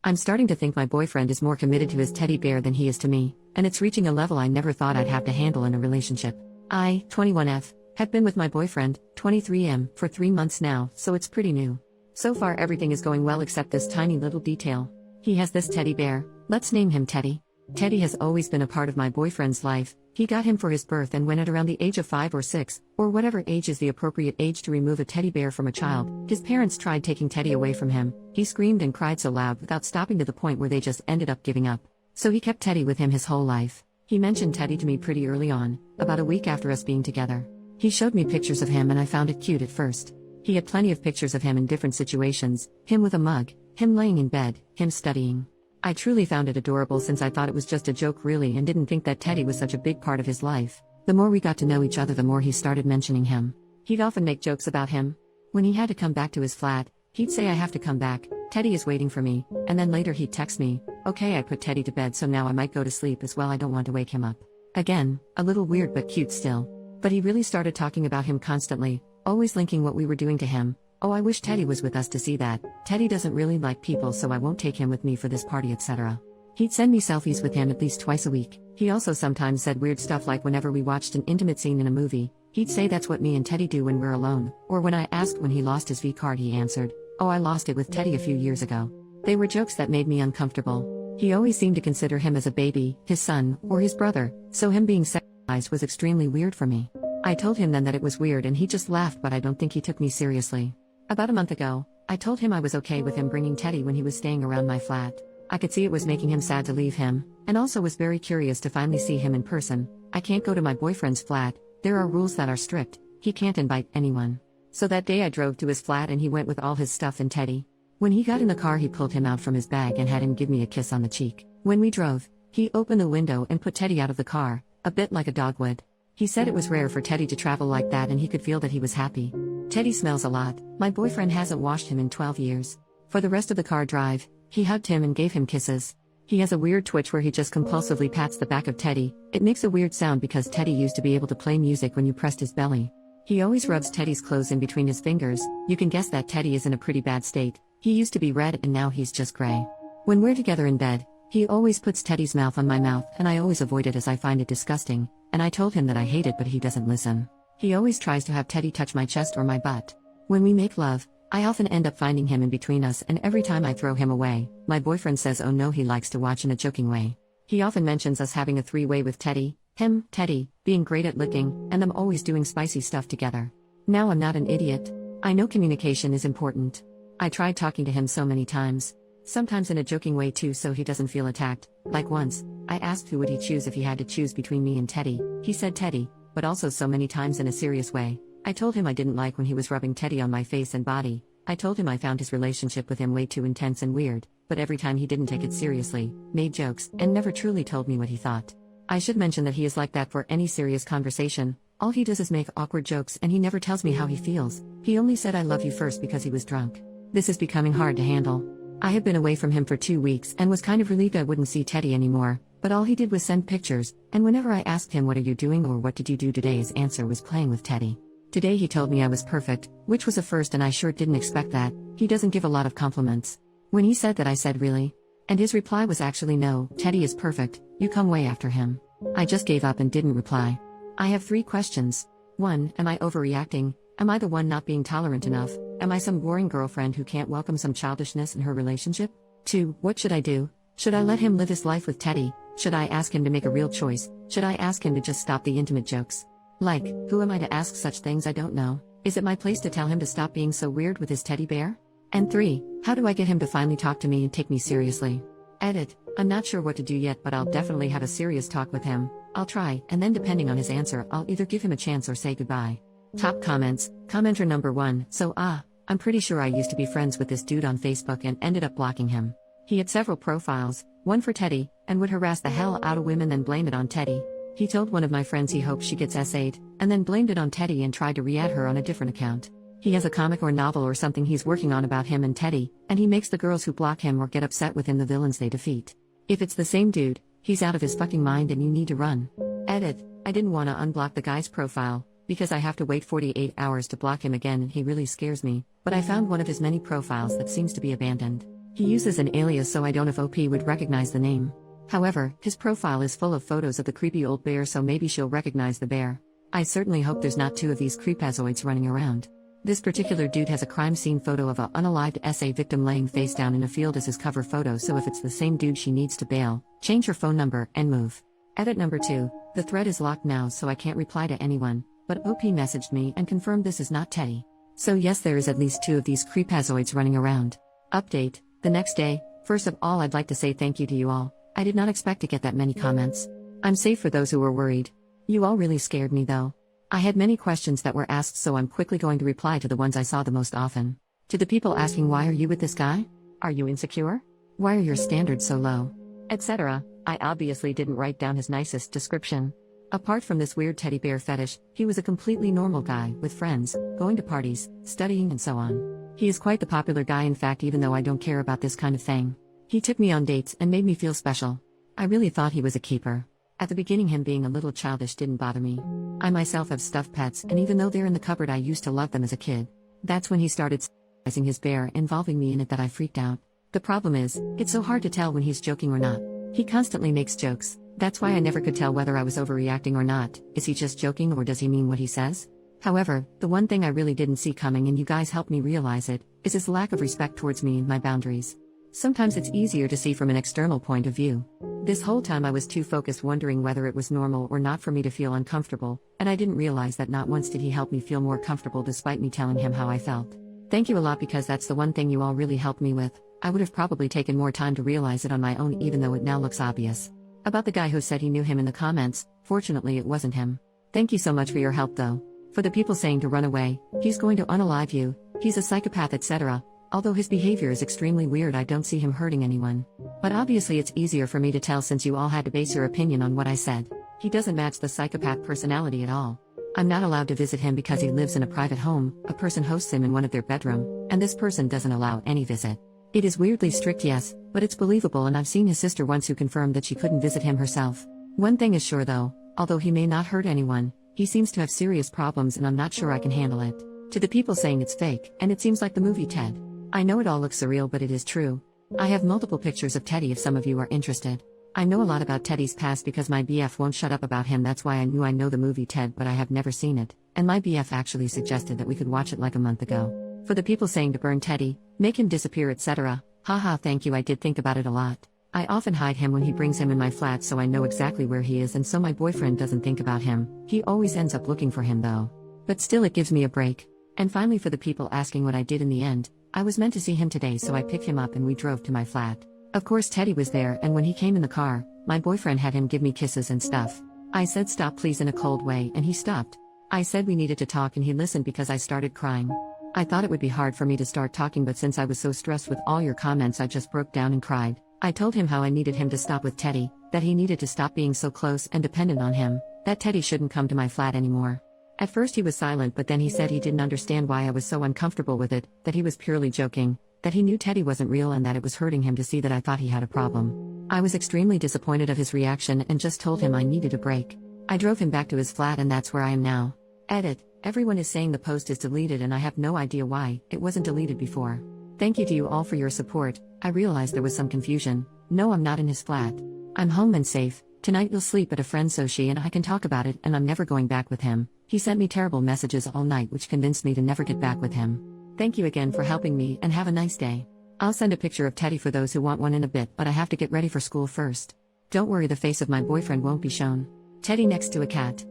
I'm starting to think my boyfriend is more committed to his teddy bear than he is to me, and it's reaching a level I never thought I'd have to handle in a relationship. I, 21F, have been with my boyfriend, 23M, for 3 months now, so it's pretty new. So far everything is going well except this tiny little detail. He has this teddy bear, let's name him Teddy. Teddy has always been a part of my boyfriend's life. He got him for his birth, and when at around the age of 5 or 6, or whatever age is the appropriate age to remove a teddy bear from a child, his parents tried taking Teddy away from him. He screamed and cried so loud without stopping, to the point where they just ended up giving up. So he kept Teddy with him his whole life. He mentioned Teddy to me pretty early on, about a week after us being together. He showed me pictures of him and I found it cute at first. He had plenty of pictures of him in different situations, him with a mug, him laying in bed, him studying. I truly found it adorable, since I thought it was just a joke really, and didn't think that Teddy was such a big part of his life. The more we got to know each other, the more he started mentioning him. He'd often make jokes about him. When he had to come back to his flat, he'd say, "I have to come back, Teddy is waiting for me," and then later he'd text me, "Okay, I put Teddy to bed, so now I might go to sleep as well, I don't want to wake him up." Again, a little weird but cute still. But he really started talking about him constantly, always linking what we were doing to him. "Oh, I wish Teddy was with us to see that. Teddy doesn't really like people, so I won't take him with me for this party, etc." He'd send me selfies with him at least twice a week. He also sometimes said weird stuff, like whenever we watched an intimate scene in a movie, he'd say that's what me and Teddy do when we're alone. Or when I asked when he lost his V card, he answered, "Oh, I lost it with Teddy a few years ago." They were jokes that made me uncomfortable. He always seemed to consider him as a baby, his son, or his brother, so him being sexualized was extremely weird for me. I told him then that it was weird and he just laughed, but I don't think he took me seriously. About a month ago, I told him I was okay with him bringing Teddy when he was staying around my flat. I could see it was making him sad to leave him, and also was very curious to finally see him in person. I can't go to my boyfriend's flat, there are rules that are strict, he can't invite anyone. So that day I drove to his flat and he went with all his stuff and Teddy. When he got in the car, he pulled him out from his bag and had him give me a kiss on the cheek. When we drove, he opened the window and put Teddy out of the car, a bit like a dog would. He said it was rare for Teddy to travel like that and he could feel that he was happy. Teddy smells a lot, my boyfriend hasn't washed him in 12 years. For the rest of the car drive, he hugged him and gave him kisses. He has a weird twitch where he just compulsively pats the back of Teddy. It makes a weird sound because Teddy used to be able to play music when you pressed his belly. He always rubs Teddy's clothes in between his fingers. You can guess that Teddy is in a pretty bad state. He used to be red and now he's just gray. When we're together in bed, he always puts Teddy's mouth on my mouth, and I always avoid it as I find it disgusting, and I told him that I hate it, but he doesn't listen. He always tries to have Teddy touch my chest or my butt. When we make love, I often end up finding him in between us, and every time I throw him away, my boyfriend says oh no, he likes to watch in a joking way. He often mentions us having a three-way with Teddy, him, Teddy, being great at licking, and them always doing spicy stuff together. Now I'm not an idiot. I know communication is important. I tried talking to him so many times. Sometimes in a joking way too, so he doesn't feel attacked. Like once, I asked who would he choose if he had to choose between me and Teddy. He said Teddy, but also so many times in a serious way. I told him I didn't like when he was rubbing Teddy on my face and body. I told him I found his relationship with him way too intense and weird, but every time he didn't take it seriously, made jokes, and never truly told me what he thought. I should mention that he is like that for any serious conversation. All he does is make awkward jokes and he never tells me how he feels. He only said I love you first because he was drunk. This is becoming hard to handle. I have been away from him for 2 weeks and was kind of relieved I wouldn't see Teddy anymore, but all he did was send pictures, and whenever I asked him what are you doing or what did you do today, his answer was playing with Teddy. Today he told me I was perfect, which was a first, and I sure didn't expect that. He doesn't give a lot of compliments. When he said that, I said really? And his reply was actually no, Teddy is perfect, you come way after him. I just gave up and didn't reply. I have 3 questions. 1. Am I overreacting? Am I the one not being tolerant enough? Am I some boring girlfriend who can't welcome some childishness in her relationship? 2. What should I do? Should I let him live his life with Teddy? Should I ask him to make a real choice? Should I ask him to just stop the intimate jokes? Like, who am I to ask such things? I don't know. Is it my place to tell him to stop being so weird with his teddy bear? And 3. How do I get him to finally talk to me and take me seriously? Edit. I'm not sure what to do yet, but I'll definitely have a serious talk with him. I'll try, and then depending on his answer, I'll either give him a chance or say goodbye. Top comments. Commenter number 1. So I'm pretty sure I used to be friends with this dude on Facebook and ended up blocking him. He had several profiles, one for Teddy, and would harass the hell out of women then blame it on Teddy. He told one of my friends he hoped she gets SA'd, and then blamed it on Teddy and tried to re-add her on a different account. He has a comic or novel or something he's working on about him and Teddy, and he makes the girls who block him or get upset with him the villains they defeat. If it's the same dude, he's out of his fucking mind and you need to run. Edit. I didn't want to unblock the guy's profile, because I have to wait 48 hours to block him again and he really scares me, but I found one of his many profiles that seems to be abandoned. He uses an alias, so I don't know if OP would recognize the name. However, his profile is full of photos of the creepy old bear, so maybe she'll recognize the bear. I certainly hope there's not two of these creepazoids running around. This particular dude has a crime scene photo of a unalived SA victim laying face down in a field as his cover photo, so if it's the same dude, she needs to bail, change her phone number, and move. Edit number 2. The thread is locked now, so I can't reply to anyone, but OP messaged me and confirmed this is not Teddy. So yes, there is at least two of these creepazoids running around. Update. The next day. First of all, I'd like to say thank you to you all. I did not expect to get that many comments. I'm safe for those who were worried. You all really scared me though. I had many questions that were asked, so I'm quickly going to reply to the ones I saw the most often. To the people asking, why are you with this guy? Are you insecure? Why are your standards so low? Etc. I obviously didn't write down his nicest description. Apart from this weird teddy bear fetish, he was a completely normal guy, with friends, going to parties, studying and so on. He is quite the popular guy, in fact, even though I don't care about this kind of thing. He took me on dates and made me feel special. I really thought he was a keeper. At the beginning, him being a little childish didn't bother me. I myself have stuffed pets, and even though they're in the cupboard, I used to love them as a kid. That's when he started sizing his bear, involving me in it, that I freaked out. The problem is, it's so hard to tell when he's joking or not. He constantly makes jokes. That's why I never could tell whether I was overreacting or not. Is he just joking, or does he mean what he says? However, the one thing I really didn't see coming, and you guys helped me realize it, is his lack of respect towards me and my boundaries. Sometimes it's easier to see from an external point of view. This whole time I was too focused wondering whether it was normal or not for me to feel uncomfortable, and I didn't realize that not once did he help me feel more comfortable despite me telling him how I felt. Thank you a lot, because that's the one thing you all really helped me with. I would have probably taken more time to realize it on my own, even though it now looks obvious. About the guy who said he knew him in the comments, fortunately it wasn't him. Thank you so much for your help though. For the people saying to run away, he's going to unalive you, he's a psychopath, etc. Although his behavior is extremely weird, I don't see him hurting anyone. But obviously it's easier for me to tell since you all had to base your opinion on what I said. He doesn't match the psychopath personality at all. I'm not allowed to visit him because he lives in a private home, a person hosts him in one of their bedroom, and this person doesn't allow any visit. It is weirdly strict, yes, but it's believable, and I've seen his sister once who confirmed that she couldn't visit him herself. One thing is sure though, although he may not hurt anyone, he seems to have serious problems and I'm not sure I can handle it. To the people saying it's fake, and it seems like the movie Ted. I know it all looks surreal, but it is true. I have multiple pictures of Teddy if some of you are interested. I know a lot about Teddy's past because my BF won't shut up about him. That's why I knew I know the movie Ted, but I have never seen it, and my BF actually suggested that we could watch it like a month ago. For the people saying to burn Teddy, make him disappear, etc. Haha, thank you, I did think about it a lot. I often hide him when he brings him in my flat, so I know exactly where he is, and so my boyfriend doesn't think about him. He always ends up looking for him though. But still, it gives me a break. And finally, for the people asking what I did in the end, I was meant to see him today, so I picked him up and we drove to my flat. Of course Teddy was there, and when he came in the car, my boyfriend had him give me kisses and stuff. I said stop please in a cold way, and he stopped. I said we needed to talk, and he listened because I started crying. I thought it would be hard for me to start talking, but since I was so stressed with all your comments, I just broke down and cried. I told him how I needed him to stop with Teddy, that he needed to stop being so close and dependent on him, that Teddy shouldn't come to my flat anymore. At first he was silent, but then he said he didn't understand why I was so uncomfortable with it, that he was purely joking, that he knew Teddy wasn't real, and that it was hurting him to see that I thought he had a problem. I was extremely disappointed of his reaction and just told him I needed a break. I drove him back to his flat, and that's where I am now. Edit. Everyone is saying the post is deleted, and I have no idea why. It wasn't deleted before. Thank you to you all for your support. I realized there was some confusion. No, I'm not in his flat. I'm home and safe. Tonight you'll sleep at a friend so she and I can talk about it, and I'm never going back with him. He sent me terrible messages all night which convinced me to never get back with him. Thank you again for helping me, and have a nice day. I'll send a picture of Teddy for those who want one in a bit, but I have to get ready for school first. Don't worry, the face of my boyfriend won't be shown. Teddy next to a cat.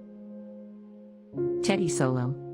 Teddy solo.